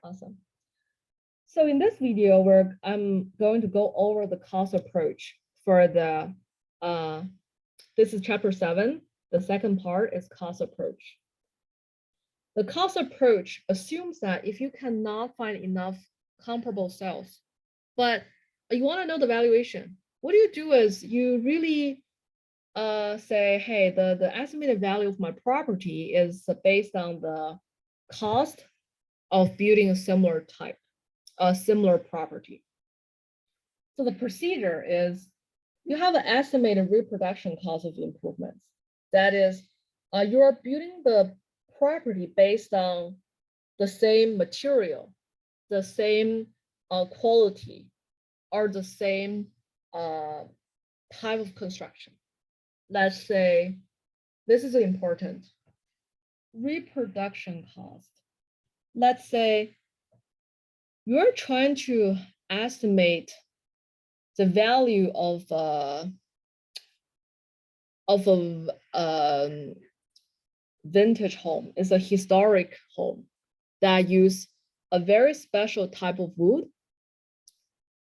Awesome. So in this video, I'm going to go over the cost approach for the, this is chapter 7. The second part is cost approach. The cost approach assumes that if you cannot find enough comparable sales, but you want to know the valuation, what you do is you really say, hey, the estimated value of my property is based on the cost of building a similar type, a similar property. So the procedure is you have an estimated reproduction cost of improvements. That is, you're building the property based on the same material, the same quality, or the same type of construction. Let's say, this is important, reproduction cost. Let's say you're trying to estimate the value of a vintage home. It's a historic home that use a very special type of wood.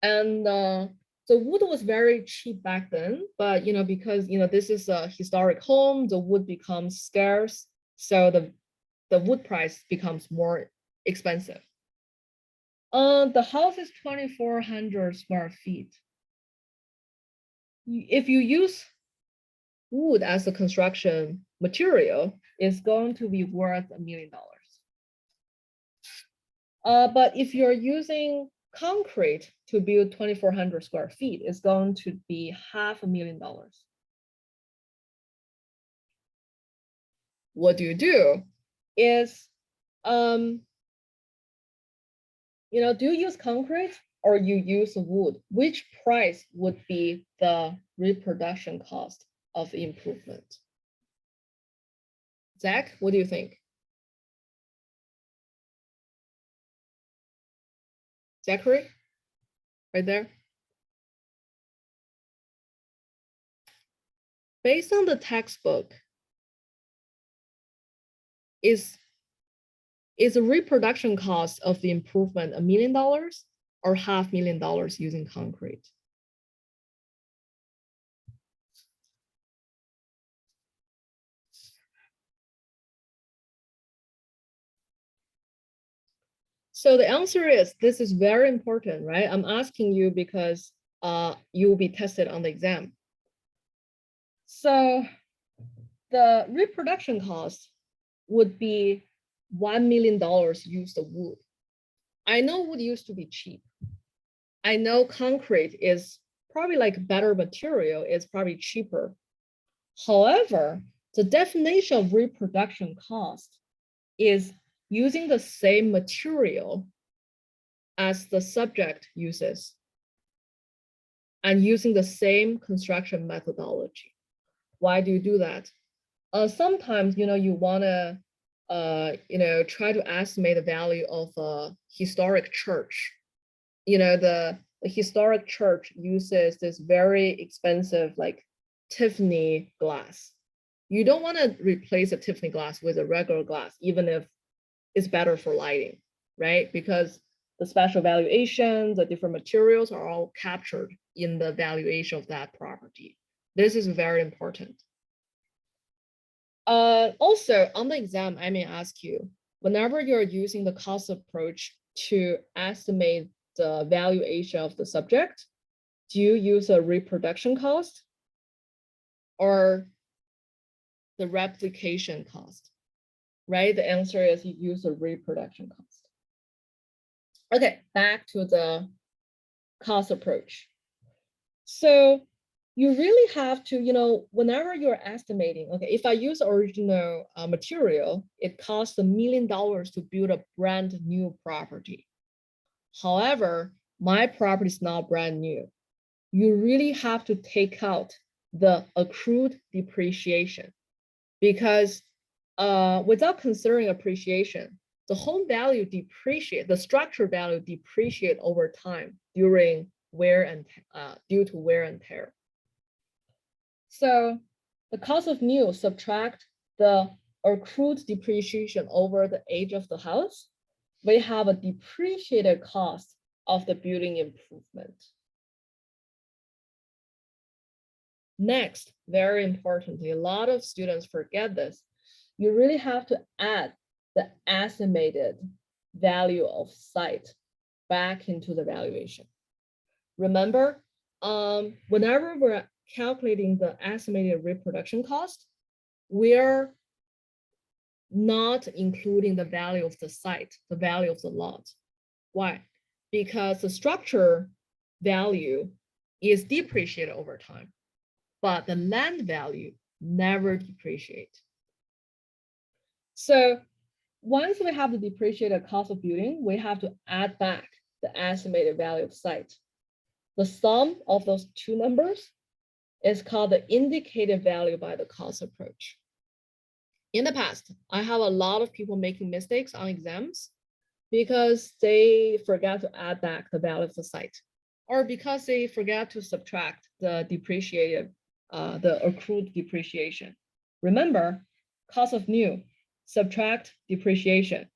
And the wood was very cheap back then, but because this is a historic home, the wood becomes scarce, so the wood price becomes more expensive. The house is 2,400 square feet. If you use wood as a construction material, it's going to be worth $1 million. But if you're using concrete to build 2,400 square feet, it's going to be $500,000. What do is, do you use concrete or you use wood? Which price would be the reproduction cost of improvement? Zach, what do you think? Zachary, right there. Based on the textbook, is the reproduction cost of the improvement $1 million or $500,000 using concrete? So the answer is, this is very important, right? I'm asking you because you will be tested on the exam. So the reproduction cost would be $1 million used of wood. I know wood used to be cheap. I know concrete is probably like better material, it's probably cheaper. However, the definition of reproduction cost is using the same material as the subject uses and using the same construction methodology. Why do you do that? Sometimes, you want to, try to estimate the value of a historic church. The historic church uses this very expensive, like Tiffany glass. You don't want to replace a Tiffany glass with a regular glass, even if it's better for lighting, right? Because the special valuations, the different materials are all captured in the valuation of that property. This is very important. Also, on the exam, I may ask you, whenever you're using the cost approach to estimate the valuation of the subject, do you use a reproduction cost or the replication cost? Right? The answer is you use a reproduction cost. Okay, back to the cost approach. So you really have to, whenever you're estimating, okay, if I use original material, it costs $1 million to build a brand new property. However, my property is not brand new. You really have to take out the accrued depreciation, because without considering appreciation, the home value depreciate, the structure value depreciate over time during due to wear and tear. So the cost of new subtract the accrued depreciation over the age of the house, we have a depreciated cost of the building improvement. Next, very importantly, a lot of students forget this. You really have to add the estimated value of site back into the valuation. Remember, whenever we're calculating the estimated reproduction cost, we're not including the value of the site, the value of the lot. Why? Because the structure value is depreciated over time, but the land value never depreciates. So once we have the depreciated cost of building, we have to add back the estimated value of site. The sum of those two numbers is called the indicated value by the cost approach. In the past, I have a lot of people making mistakes on exams because they forgot to add back the value of the site, or because they forgot to subtract the depreciated, the accrued depreciation. Remember, cost of new, subtract depreciation,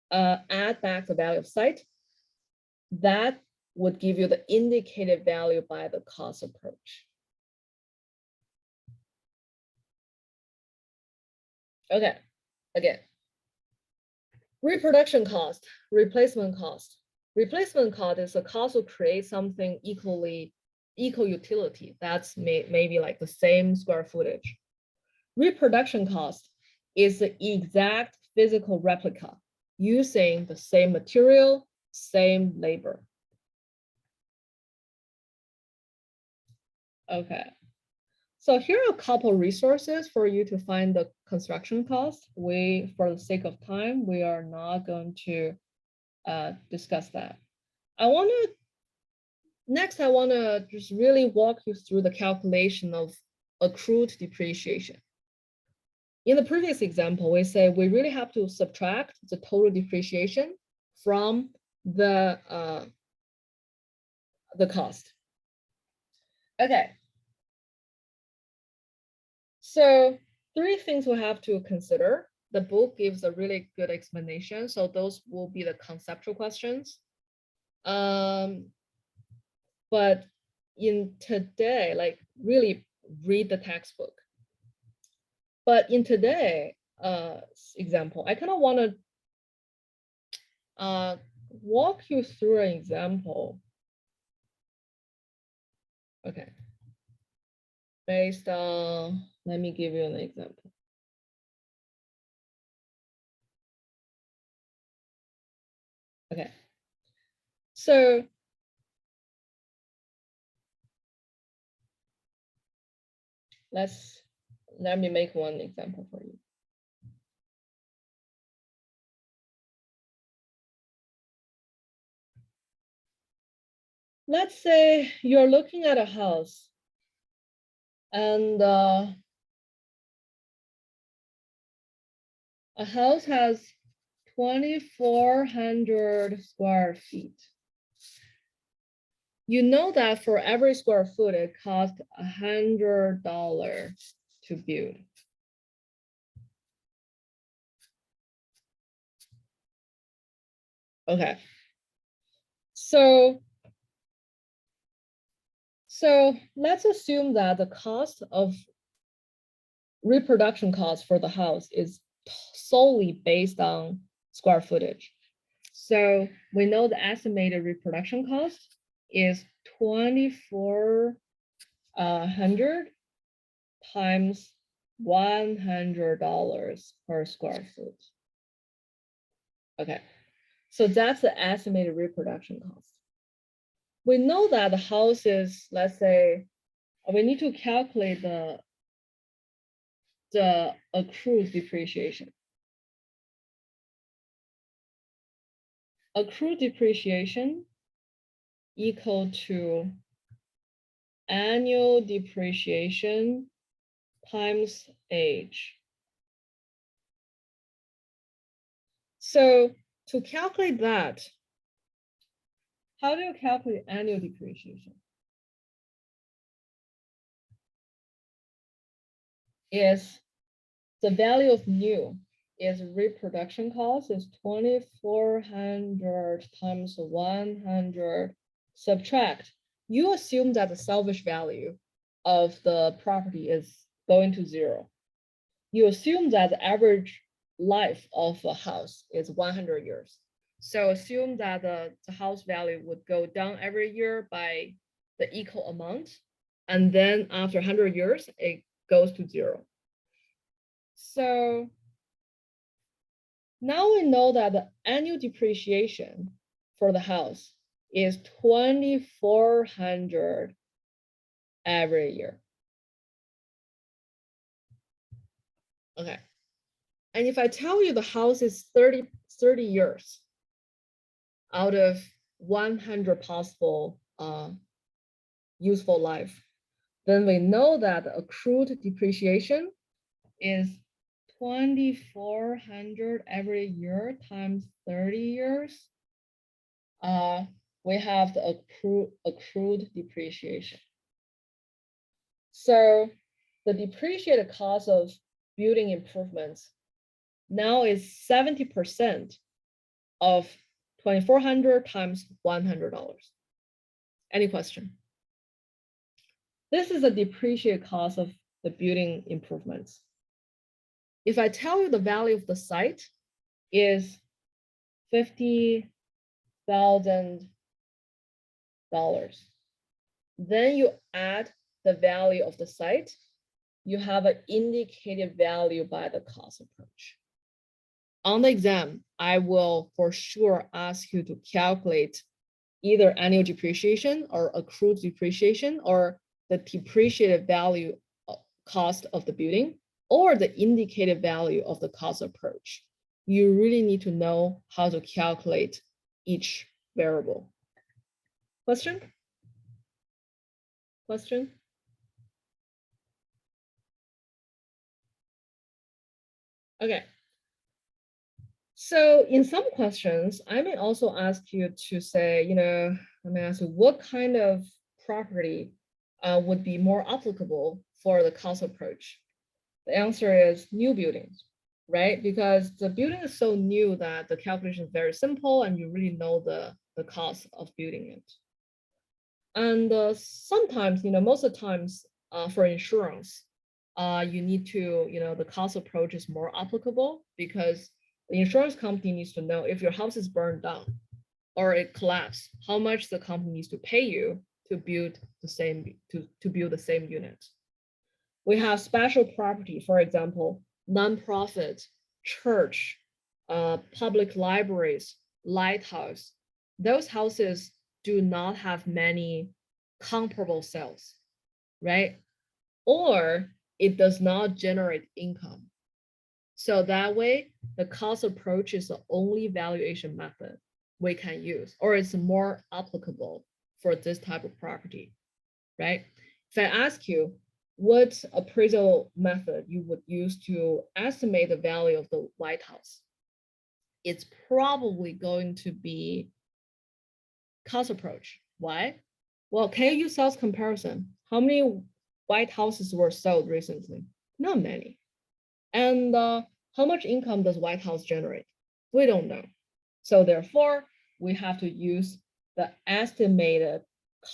add back the value of site. That would give you the indicated value by the cost approach. Okay, again, reproduction cost, replacement cost. Replacement cost is the cost to create something equal utility. That's maybe like the same square footage. Reproduction cost is the exact physical replica using the same material, same labor. Okay. So here are a couple resources for you to find the construction cost. For the sake of time, we are not going to discuss that. Next, I want to just really walk you through the calculation of accrued depreciation. In the previous example, we say we really have to subtract the total depreciation from the cost. Okay. So 3 things we have to consider. The book gives a really good explanation. So those will be the conceptual questions. But in today, like really read the textbook. But in today example, I kind of want to walk you through an example. Okay. Based on, let me give you an example. Okay. So let me make one example for you. Let's say you're looking at a house and a house has 2,400 square feet. You know that for every square foot, it costs $100 to build. Okay. So let's assume that the cost of reproduction cost for the house is solely based on square footage. So we know the estimated reproduction cost is 2,400 times $100 per square foot. Okay, so that's the estimated reproduction cost. We know that the house is, let's say, we need to calculate the accrued depreciation. Accrued depreciation equal to annual depreciation times age. So to calculate that, how do you calculate annual depreciation? Is the value of new is reproduction cost is 2,400 times 100 subtract. You assume that the salvage value of the property is going to 0. You assume that the average life of a house is 100 years. So assume that the house value would go down every year by the equal amount. And then after 100 years, it goes to 0. So now we know that the annual depreciation for the house is 2,400 every year. Okay. And if I tell you the house is 30 years out of 100 possible useful life, then we know that the accrued depreciation is 2,400 every year times 30 years. We have the accrued depreciation. So the depreciated cost of building improvements now is 70% of 2,400 times $100. Any question? This is the depreciated cost of the building improvements. If I tell you the value of the site is $50,000, then you add the value of the site, you have an indicated value by the cost approach. On the exam, I will for sure ask you to calculate either annual depreciation or accrued depreciation or the depreciated value cost of the building or the indicated value of the cost approach. You really need to know how to calculate each variable. Question? Question? Okay. So in some questions, I may also ask you to say, I may ask you what kind of property would be more applicable for the cost approach. The answer is new buildings, right? Because the building is so new that the calculation is very simple and you really know the cost of building it. And sometimes, most of the times for insurance, you need to, the cost approach is more applicable because the insurance company needs to know if your house is burned down or it collapsed, how much the company needs to pay you to build the same, to build the same unit. We have special property, for example, nonprofit, church, public libraries, lighthouse. Those houses do not have many comparable sales, right? Or it does not generate income. So that way, the cost approach is the only valuation method we can use, or it's more applicable for this type of property, right? If I ask you, what appraisal method you would use to estimate the value of the White House? It's probably going to be cost approach. Why? Well, can you use sales comparison? How many White Houses were sold recently? Not many. And how much income does White House generate? We don't know. So therefore, we have to use the estimated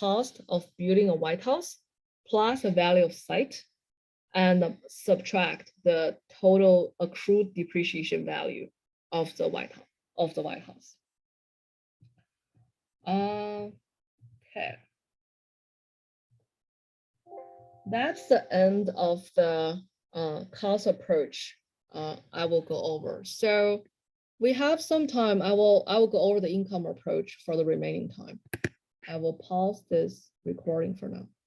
cost of building a White House plus the value of site and subtract the total accrued depreciation value of the White House. Okay. That's the end of the cost approach I will go over. So we have some time. I will go over the income approach for the remaining time. I will pause this recording for now.